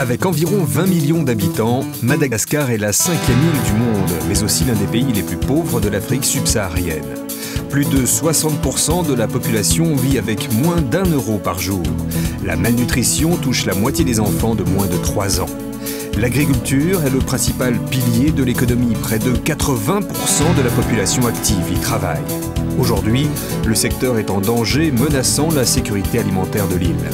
Avec environ 20 millions d'habitants, Madagascar est la 5e île du monde, mais aussi l'un des pays les plus pauvres de l'Afrique subsaharienne. Plus de 60% de la population vit avec moins d'1 € par jour. La malnutrition touche la moitié des enfants de moins de 3 ans. L'agriculture est le principal pilier de l'économie. Près de 80% de la population active y travaille. Aujourd'hui, le secteur est en danger, menaçant la sécurité alimentaire de l'île.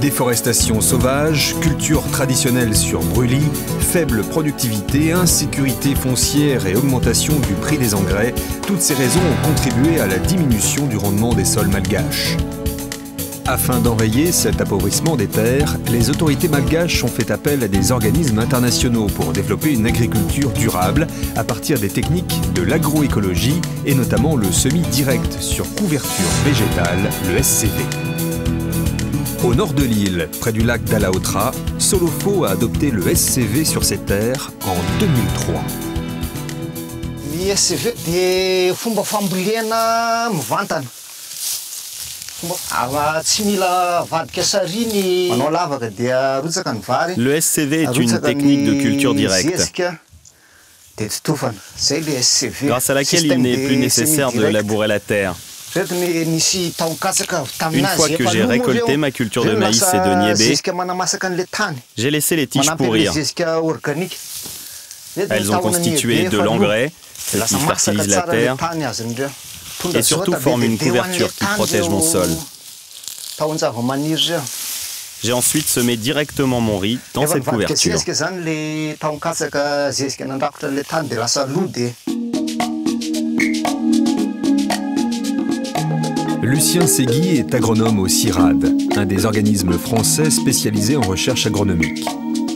Déforestation sauvage, culture traditionnelle sur brûlis, faible productivité, insécurité foncière et augmentation du prix des engrais, toutes ces raisons ont contribué à la diminution du rendement des sols malgaches. Afin d'enrayer cet appauvrissement des terres, les autorités malgaches ont fait appel à des organismes internationaux pour développer une agriculture durable à partir des techniques de l'agroécologie et notamment le semis direct sur couverture végétale, le SCV. Au nord de l'île, près du lac d'Alaotra, Solofo a adopté le SCV sur ses terres en 2003. Le SCV dia fomba fambolena mivantana. Le SCV est une technique de culture directe, grâce à laquelle il n'est plus nécessaire de labourer la terre. Une fois que j'ai récolté ma culture de maïs et de niébé, j'ai laissé les tiges pourrir. Elles ont constitué de l'engrais, ce qui fertilise la terre, et surtout forment une couverture qui protège mon sol. J'ai ensuite semé directement mon riz dans cette couverture. Lucien Segui est agronome au CIRAD, un des organismes français spécialisés en recherche agronomique.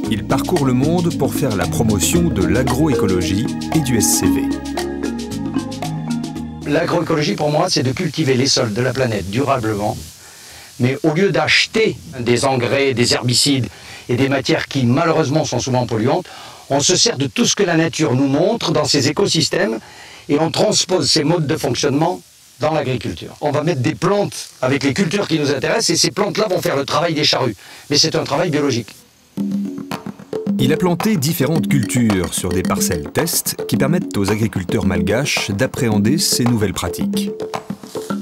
Il parcourt le monde pour faire la promotion de l'agroécologie et du SCV. L'agroécologie, pour moi, c'est de cultiver les sols de la planète durablement, mais au lieu d'acheter des engrais, des herbicides et des matières qui, malheureusement, sont souvent polluantes, on se sert de tout ce que la nature nous montre dans ces écosystèmes et on transpose ces modes de fonctionnement dans l'agriculture. On va mettre des plantes avec les cultures qui nous intéressent et ces plantes-là vont faire le travail des charrues. Mais c'est un travail biologique. Il a planté différentes cultures sur des parcelles test qui permettent aux agriculteurs malgaches d'appréhender ces nouvelles pratiques.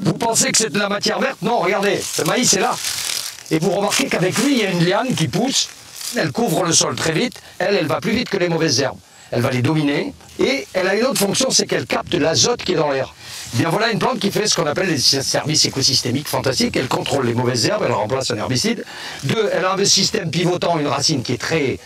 Vous pensez que c'est de la matière verte? Non, regardez, le maïs est là. Et vous remarquez qu'avec lui, il y a une liane qui pousse. Elle couvre le sol très vite. Elle va plus vite que les mauvaises herbes. Elle va les dominer. Et elle a une autre fonction, c'est qu'elle capte l'azote qui est dans l'air. Bien voilà une plante qui fait ce qu'on appelle les services écosystémiques fantastiques. Elle contrôle les mauvaises herbes, elle remplace un herbicide. 2, elle a un système pivotant, une racine qui est très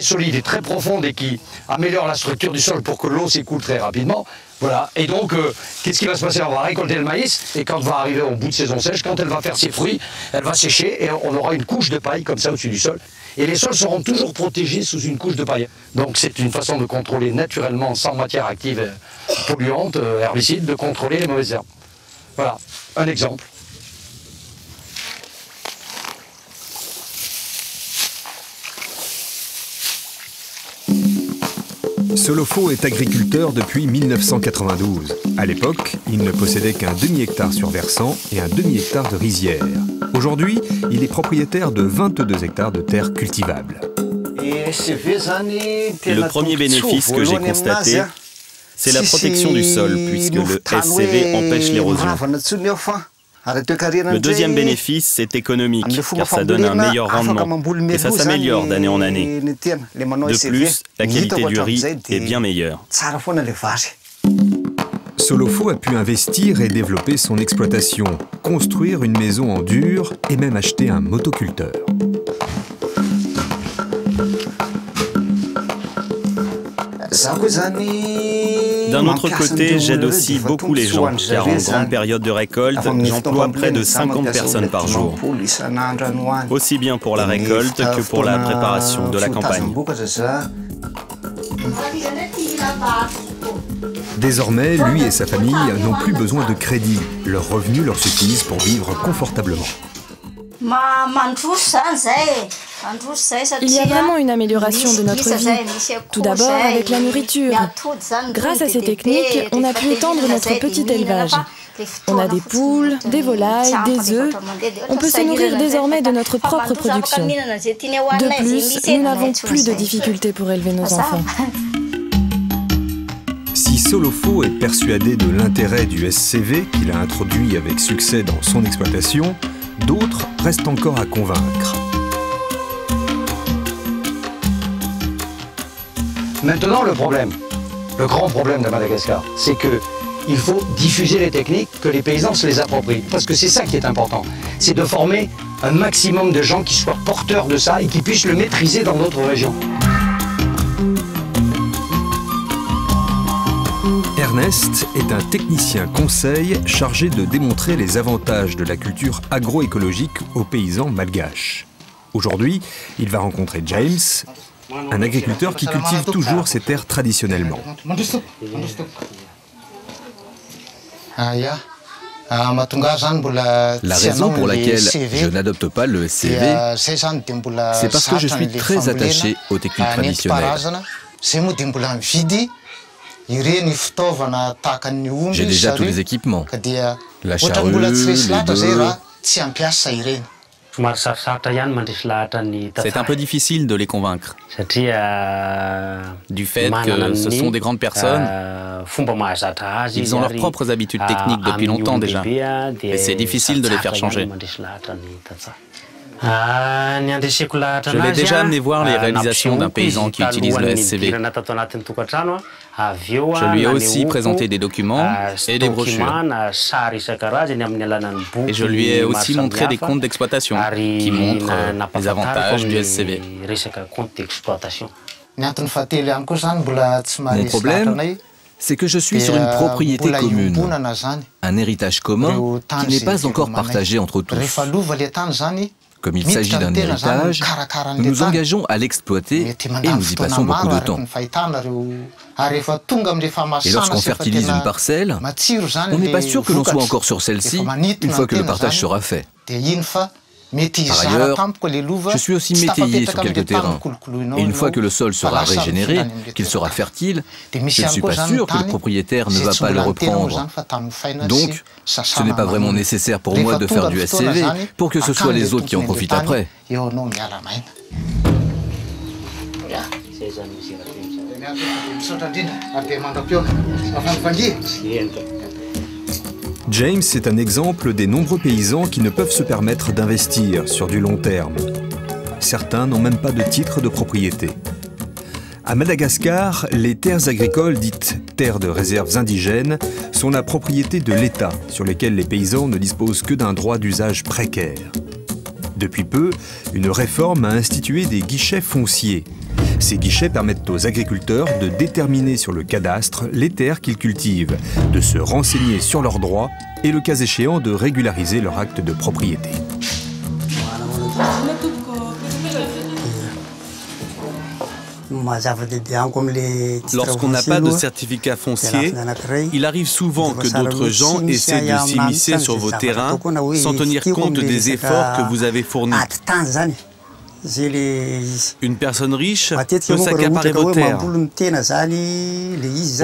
solide et très profonde et qui améliore la structure du sol pour que l'eau s'écoule très rapidement. Voilà. Et donc, qu'est-ce qui va se passer? On va récolter le maïs et quand on va arriver au bout de saison sèche, quand elle va faire ses fruits, elle va sécher et on aura une couche de paille comme ça au-dessus du sol. Et les sols seront toujours protégés sous une couche de paille. Donc c'est une façon de contrôler naturellement, sans matière active polluante, herbicide, de contrôler les mauvaises herbes. Voilà, un exemple. Solofo est agriculteur depuis 1992. À l'époque, il ne possédait qu'un demi-hectare sur versant et un demi-hectare de rizière. Aujourd'hui, il est propriétaire de 22 hectares de terres cultivables. Le premier bénéfice que j'ai constaté, c'est la protection du sol, puisque le SCV empêche l'érosion. Le deuxième bénéfice est économique, car ça donne un meilleur rendement, et ça s'améliore d'année en année. De plus, la qualité du riz est bien meilleure. Solofo a pu investir et développer son exploitation, construire une maison en dur et même acheter un motoculteur. D'un autre côté, j'aide aussi beaucoup les gens, car en grande période de récolte, j'emploie près de 50 personnes par jour. Aussi bien pour la récolte que pour la préparation de la campagne. Désormais, lui et sa famille n'ont plus besoin de crédit. Leurs revenus leur suffisent pour vivre confortablement. Il y a vraiment une amélioration de notre vie. Tout d'abord avec la nourriture. Grâce à ces techniques, on a pu étendre notre petit élevage. On a des poules, des volailles, des œufs. On peut se nourrir désormais de notre propre production. De plus, nous n'avons plus de difficultés pour élever nos enfants. Si Solofo est persuadé de l'intérêt du SCV qu'il a introduit avec succès dans son exploitation, d'autres restent encore à convaincre. Maintenant, le grand problème de Madagascar, c'est qu'il faut diffuser les techniques, que les paysans se les approprient. Parce que c'est ça qui est important. C'est de former un maximum de gens qui soient porteurs de ça et qui puissent le maîtriser dans d'autres régions. Ernest est un technicien conseil chargé de démontrer les avantages de la culture agroécologique aux paysans malgaches. Aujourd'hui, il va rencontrer James, un agriculteur qui cultive toujours ses terres traditionnellement. La raison pour laquelle je n'adopte pas le SCV, c'est parce que je suis très attaché aux techniques traditionnelles. J'ai déjà tous les équipements, la charrue, les bœufs. C'est un peu difficile de les convaincre. Du fait que ce sont des grandes personnes, ils ont leurs propres habitudes techniques depuis longtemps déjà. Et c'est difficile de les faire changer. Je l'ai déjà amené voir les réalisations d'un paysan qui utilise le SCV. Je lui ai aussi présenté des documents et des brochures. Et je lui ai aussi montré des comptes d'exploitation qui montrent les avantages du SCV. Mon problème, c'est que je suis sur une propriété commune, un héritage commun qui n'est pas encore partagé entre tous. Comme il s'agit d'un héritage, nous nous engageons à l'exploiter et nous y passons beaucoup de temps. Et lorsqu'on fertilise une parcelle, on n'est pas sûr que l'on soit encore sur celle-ci une fois que le partage sera fait. Par ailleurs, je suis aussi métayer sur quelques terrains. Et une fois que le sol sera régénéré, qu'il sera fertile, je ne suis pas sûr que le propriétaire ne va pas le reprendre. Donc, ce n'est pas vraiment nécessaire pour moi de faire du SCV pour que ce soit les autres qui en profitent après. James est un exemple des nombreux paysans qui ne peuvent se permettre d'investir sur du long terme. Certains n'ont même pas de titre de propriété. À Madagascar, les terres agricoles, dites terres de réserves indigènes, sont la propriété de l'État, sur lesquelles les paysans ne disposent que d'un droit d'usage précaire. Depuis peu, une réforme a institué des guichets fonciers. Ces guichets permettent aux agriculteurs de déterminer sur le cadastre les terres qu'ils cultivent, de se renseigner sur leurs droits et, le cas échéant, de régulariser leur acte de propriété. Lorsqu'on n'a pas de certificat foncier, il arrive souvent que d'autres gens essaient de s'immiscer sur vos terrains sans tenir compte des efforts que vous avez fournis. Une personne riche peut s'accaparer vos terres. Au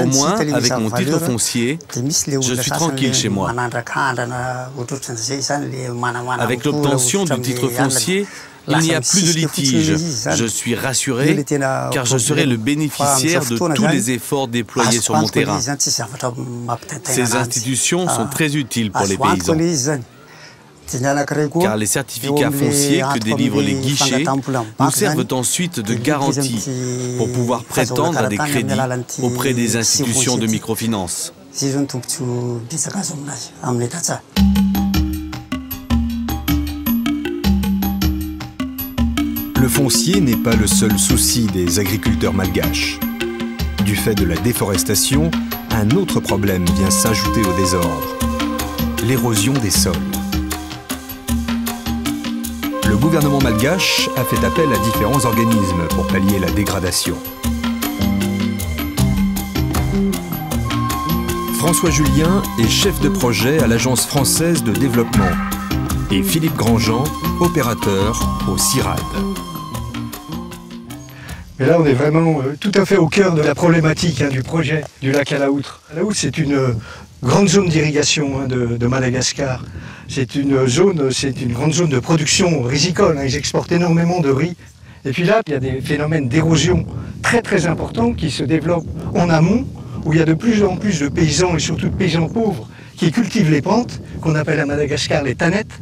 moins, avec mon titre foncier, je suis tranquille chez moi. Avec l'obtention du titre foncier, il n'y a plus de litige. Je suis rassuré car je serai le bénéficiaire de tous les efforts déployés sur mon terrain. Ces institutions sont très utiles pour les paysans. Car les certificats fonciers que délivrent les guichets nous servent ensuite de garantie pour pouvoir prétendre à des crédits auprès des institutions de microfinance. Le foncier n'est pas le seul souci des agriculteurs malgaches. Du fait de la déforestation, un autre problème vient s'ajouter au désordre: l'érosion des sols. Le gouvernement malgache a fait appel à différents organismes pour pallier la dégradation. François Julien est chef de projet à l'Agence française de développement et Philippe Grandjean, opérateur au CIRAD. Mais là, on est vraiment tout à fait au cœur de la problématique du projet du lac Alaoutre. Alaoutre, c'est une grande zone d'irrigation de Madagascar. C'est une grande zone de production risicole. Ils exportent énormément de riz. Et puis là, il y a des phénomènes d'érosion très très importants qui se développent en amont, où il y a de plus en plus de paysans, et surtout de paysans pauvres, qui cultivent les pentes, qu'on appelle à Madagascar les tannettes,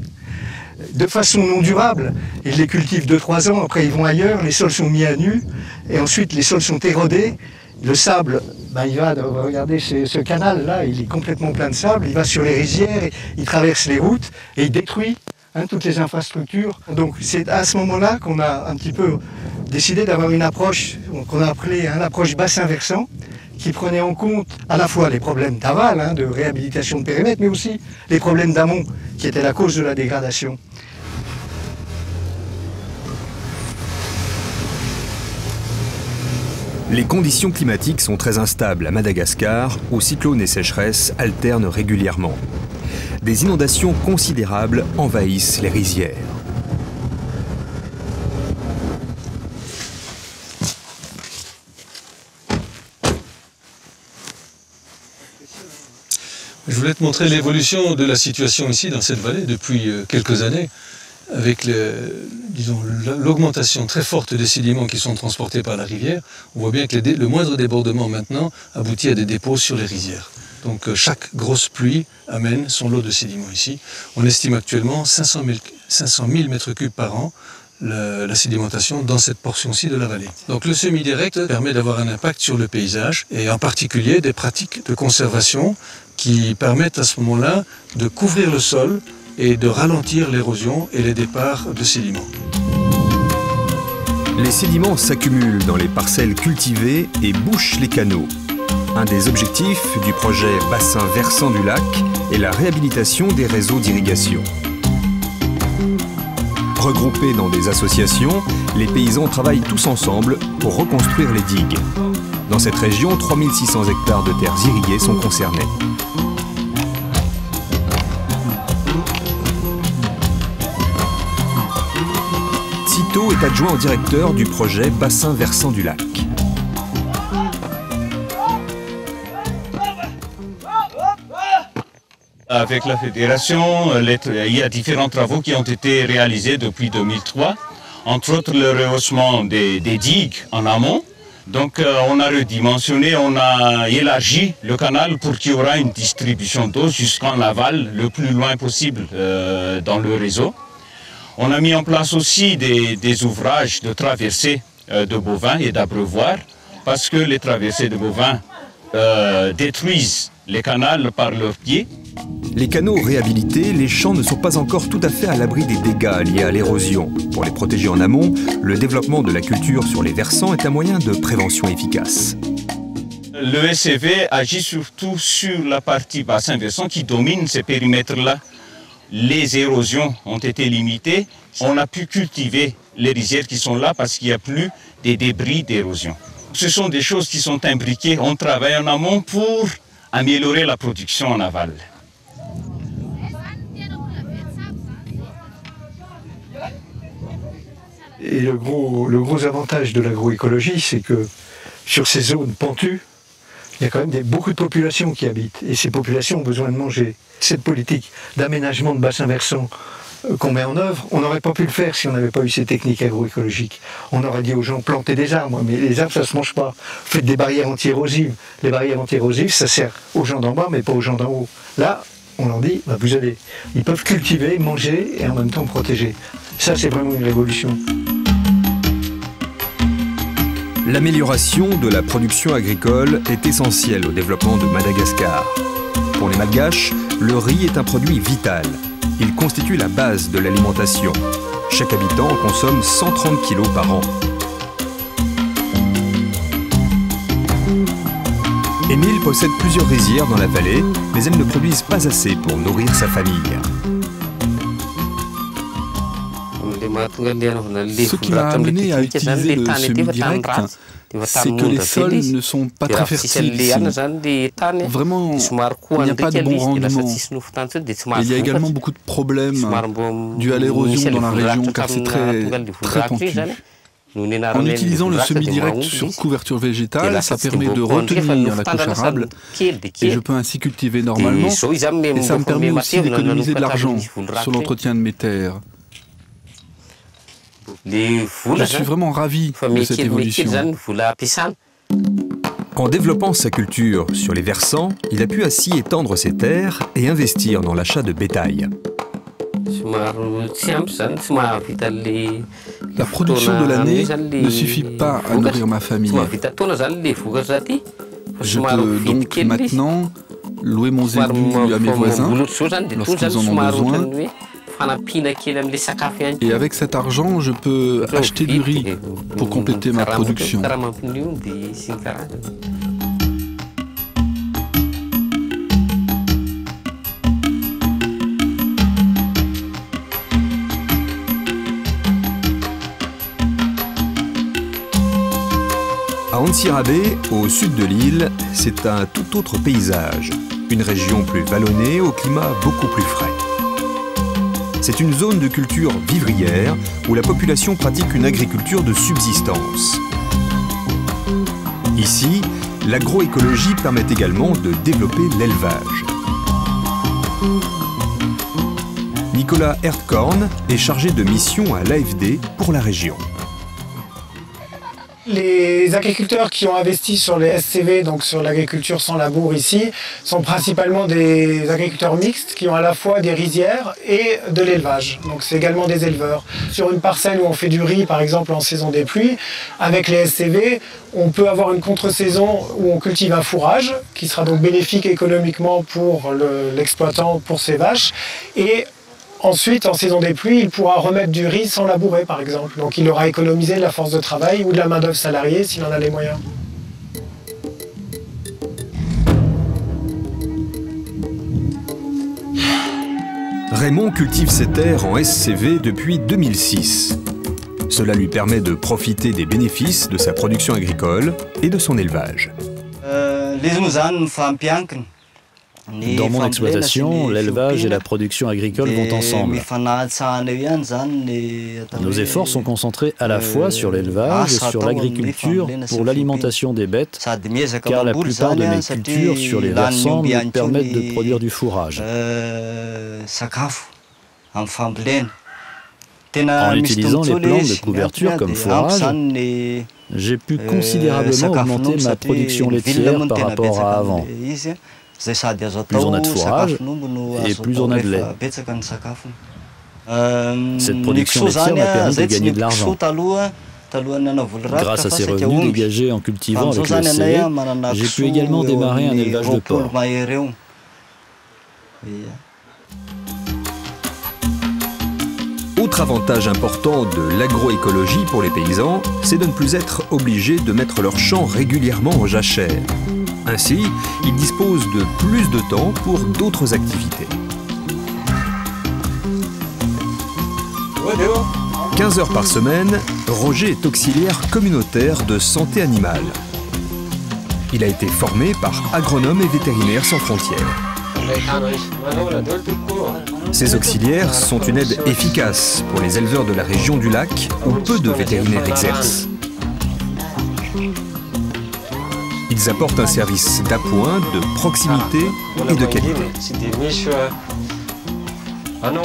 de façon non durable. Ils les cultivent 2-3 ans, après ils vont ailleurs, les sols sont mis à nu, et ensuite les sols sont érodés. Le sable, il va, regardez ce canal-là, il est complètement plein de sable, il va sur les rizières, il traverse les routes, et il détruit toutes les infrastructures. Donc c'est à ce moment-là qu'on a un petit peu décidé d'avoir une approche qu'on a appelée l'approche bassin versant, qui prenait en compte à la fois les problèmes d'aval, de réhabilitation de périmètre, mais aussi les problèmes d'amont, qui étaient la cause de la dégradation. Les conditions climatiques sont très instables à Madagascar, où cyclones et sécheresses alternent régulièrement. Des inondations considérables envahissent les rizières. Je voulais te montrer l'évolution de la situation ici, dans cette vallée, depuis quelques années, avec l'augmentation très forte des sédiments qui sont transportés par la rivière. On voit bien que le moindre débordement maintenant aboutit à des dépôts sur les rizières. Donc chaque grosse pluie amène son lot de sédiments ici. On estime actuellement 500 000 mètres cubes par an la sédimentation dans cette portion-ci de la vallée. Donc le semi-direct permet d'avoir un impact sur le paysage et en particulier des pratiques de conservation qui permettent à ce moment-là de couvrir le sol et de ralentir l'érosion et les départs de sédiments. Les sédiments s'accumulent dans les parcelles cultivées et bouchent les canaux. Un des objectifs du projet bassin versant du lac est la réhabilitation des réseaux d'irrigation. Regroupés dans des associations, les paysans travaillent tous ensemble pour reconstruire les digues. Dans cette région, 3600 hectares de terres irriguées sont concernés. Cito est adjoint au directeur du projet bassin versant du lac. Avec la fédération, il y a différents travaux qui ont été réalisés depuis 2003, entre autres le rehaussement des digues en amont. Donc on a redimensionné, on a élargi le canal pour qu'il y aura une distribution d'eau jusqu'en aval le plus loin possible dans le réseau. On a mis en place aussi des ouvrages de traversée de bovins et d'abreuvoirs parce que les traversées de bovins détruisent les canaux par leurs pieds. Les canaux réhabilités, les champs ne sont pas encore tout à fait à l'abri des dégâts liés à l'érosion. Pour les protéger en amont, le développement de la culture sur les versants est un moyen de prévention efficace. Le SCV agit surtout sur la partie bassin versant qui domine ces périmètres-là. Les érosions ont été limitées. On a pu cultiver les rizières qui sont là parce qu'il n'y a plus des débris d'érosion. Ce sont des choses qui sont imbriquées. On travaille en amont pour améliorer la production en aval. Et le gros avantage de l'agroécologie, c'est que sur ces zones pentues, il y a quand même beaucoup de populations qui habitent. Et ces populations ont besoin de manger. Cette politique d'aménagement de bassins versants qu'on met en œuvre, on n'aurait pas pu le faire si on n'avait pas eu ces techniques agroécologiques. On aurait dit aux gens, plantez des arbres, mais les arbres, ça ne se mange pas. Faites des barrières anti-érosives. Les barrières anti-érosives, ça sert aux gens d'en bas, mais pas aux gens d'en haut. Là, on leur dit, vous allez. Ils peuvent cultiver, manger et en même temps protéger. Ça, c'est vraiment une révolution. L'amélioration de la production agricole est essentielle au développement de Madagascar. Pour les Malgaches, le riz est un produit vital. Il constitue la base de l'alimentation. Chaque habitant en consomme 130 kg par an. Émile possède plusieurs rizières dans la vallée, mais elles ne produisent pas assez pour nourrir sa famille. Ce qui m'a amené à utiliser le semi-direct, c'est que les sols ne sont pas très fertiles ici. Vraiment, il n'y a pas de bon rendement. Et il y a également beaucoup de problèmes dus à l'érosion dans la région, car c'est très pentu. En utilisant le semi-direct sur couverture végétale, ça permet de retenir la couche arable et je peux ainsi cultiver normalement et ça me permet aussi d'économiser de l'argent sur l'entretien de mes terres. Je suis vraiment ravi de cette évolution. En développant sa culture sur les versants, il a pu ainsi étendre ses terres et investir dans l'achat de bétail. La production de l'année ne suffit pas à nourrir ma famille. Je peux donc maintenant louer mon zébu à mes voisins lorsqu'ils en ont besoin. Et avec cet argent, je peux acheter du riz pour compléter ma production. À Antsirabe, au sud de l'île, c'est un tout autre paysage. Une région plus vallonnée, au climat beaucoup plus frais. C'est une zone de culture vivrière où la population pratique une agriculture de subsistance. Ici, l'agroécologie permet également de développer l'élevage. Nicolas Erdkorn est chargé de mission à l'AFD pour la région. Les agriculteurs qui ont investi sur les SCV, donc sur l'agriculture sans labour ici, sont principalement des agriculteurs mixtes qui ont à la fois des rizières et de l'élevage. Donc c'est également des éleveurs. Sur une parcelle où on fait du riz, par exemple en saison des pluies, avec les SCV, on peut avoir une contre-saison où on cultive un fourrage, qui sera donc bénéfique économiquement pour l'exploitant, pour ses vaches, et ensuite, en saison des pluies, il pourra remettre du riz sans labourer, par exemple. Donc il aura économisé de la force de travail ou de la main-d'œuvre salariée s'il en a les moyens. Raymond cultive ses terres en SCV depuis 2006. Cela lui permet de profiter des bénéfices de sa production agricole et de son élevage. Dans mon exploitation, l'élevage et la production agricole vont ensemble. Nos efforts sont concentrés à la fois sur l'élevage et sur l'agriculture pour l'alimentation des bêtes, car la plupart de mes cultures sur les versants me permettent de produire du fourrage. En utilisant les plantes de couverture comme fourrage, j'ai pu considérablement augmenter ma production laitière par rapport à avant. Plus on a de fourrage et plus on a de lait. Cette production laitière m'a permis de gagner de l'argent. Grâce à ces revenus dégagés en cultivant avec le SCV, j'ai pu également démarrer un élevage de porcs. Autre avantage important de l'agroécologie pour les paysans, c'est de ne plus être obligés de mettre leurs champs régulièrement en jachère. Ainsi, ils disposent de plus de temps pour d'autres activités. 15 heures par semaine, Roger est auxiliaire communautaire de santé animale. Il a été formé par Agronomes et Vétérinaires sans frontières. Ces auxiliaires sont une aide efficace pour les éleveurs de la région du lac où peu de vétérinaires exercent. Ils apportent un service d'appoint, de proximité et de qualité.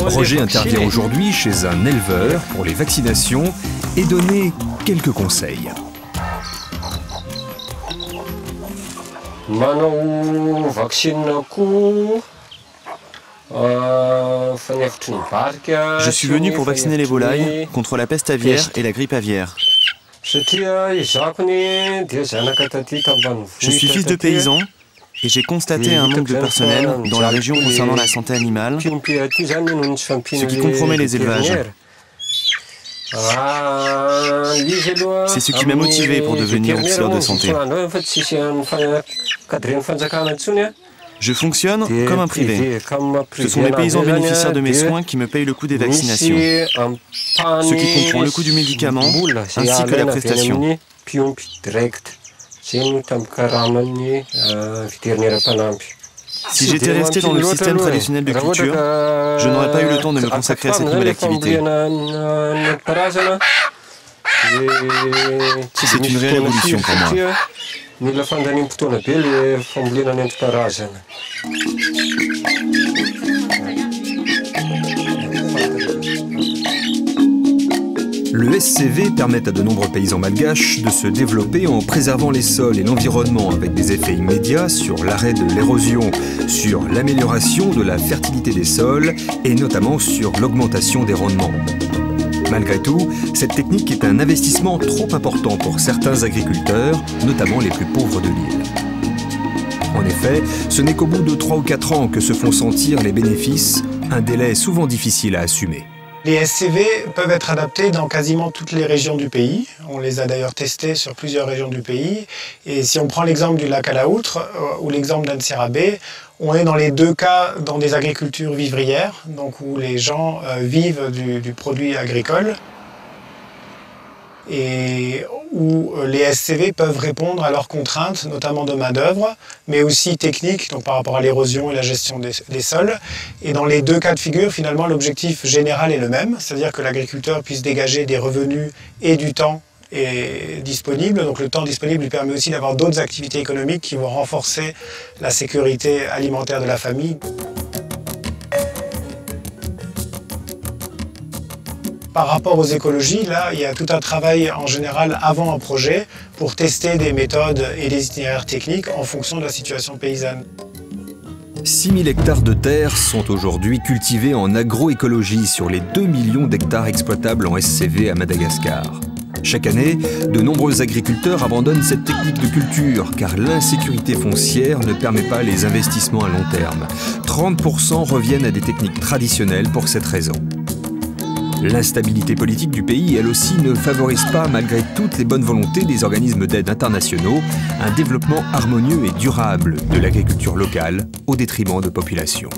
Roger intervient aujourd'hui chez un éleveur pour les vaccinations et donner quelques conseils. Je suis venu pour vacciner les volailles contre la peste aviaire et la grippe aviaire. Je suis fils de paysan et j'ai constaté un manque de personnel dans la région concernant la santé animale, ce qui compromet les élevages. C'est ce qui m'a motivé pour devenir auxiliaire de santé. Je fonctionne comme un privé. Ce sont les paysans bénéficiaires de mes soins qui me payent le coût des vaccinations, ce qui comprend le coût du médicament ainsi que la prestation. Si j'étais resté dans le système traditionnel de culture, je n'aurais pas eu le temps de me consacrer à cette nouvelle activité. C'est une réelle évolution pour moi. Le SCV permet à de nombreux paysans malgaches de se développer en préservant les sols et l'environnement avec des effets immédiats sur l'arrêt de l'érosion, sur l'amélioration de la fertilité des sols et notamment sur l'augmentation des rendements. Malgré tout, cette technique est un investissement trop important pour certains agriculteurs, notamment les plus pauvres de l'île. En effet, ce n'est qu'au bout de 3 ou 4 ans que se font sentir les bénéfices, un délai souvent difficile à assumer. Les SCV peuvent être adaptés dans quasiment toutes les régions du pays. On les a d'ailleurs testés sur plusieurs régions du pays. Et si on prend l'exemple du lac à la Houtre ou l'exemple d'Ansera Bay, on est dans les deux cas dans des agricultures vivrières, donc où les gens vivent du produit agricole et où les SCV peuvent répondre à leurs contraintes, notamment de main-d'œuvre, mais aussi techniques, donc par rapport à l'érosion et la gestion des sols. Et dans les deux cas de figure, finalement, l'objectif général est le même, c'est-à-dire que l'agriculteur puisse dégager des revenus et du temps disponible. Donc le temps disponible lui permet aussi d'avoir d'autres activités économiques qui vont renforcer la sécurité alimentaire de la famille. Par rapport aux écologies, là, il y a tout un travail en général avant un projet pour tester des méthodes et des itinéraires techniques en fonction de la situation paysanne. 6000 hectares de terre sont aujourd'hui cultivés en agroécologie sur les 2 millions d'hectares exploitables en SCV à Madagascar. Chaque année, de nombreux agriculteurs abandonnent cette technique de culture car l'insécurité foncière ne permet pas les investissements à long terme. 30% reviennent à des techniques traditionnelles pour cette raison. L'instabilité politique du pays, elle aussi, ne favorise pas, malgré toutes les bonnes volontés des organismes d'aide internationaux, un développement harmonieux et durable de l'agriculture locale au détriment de populations.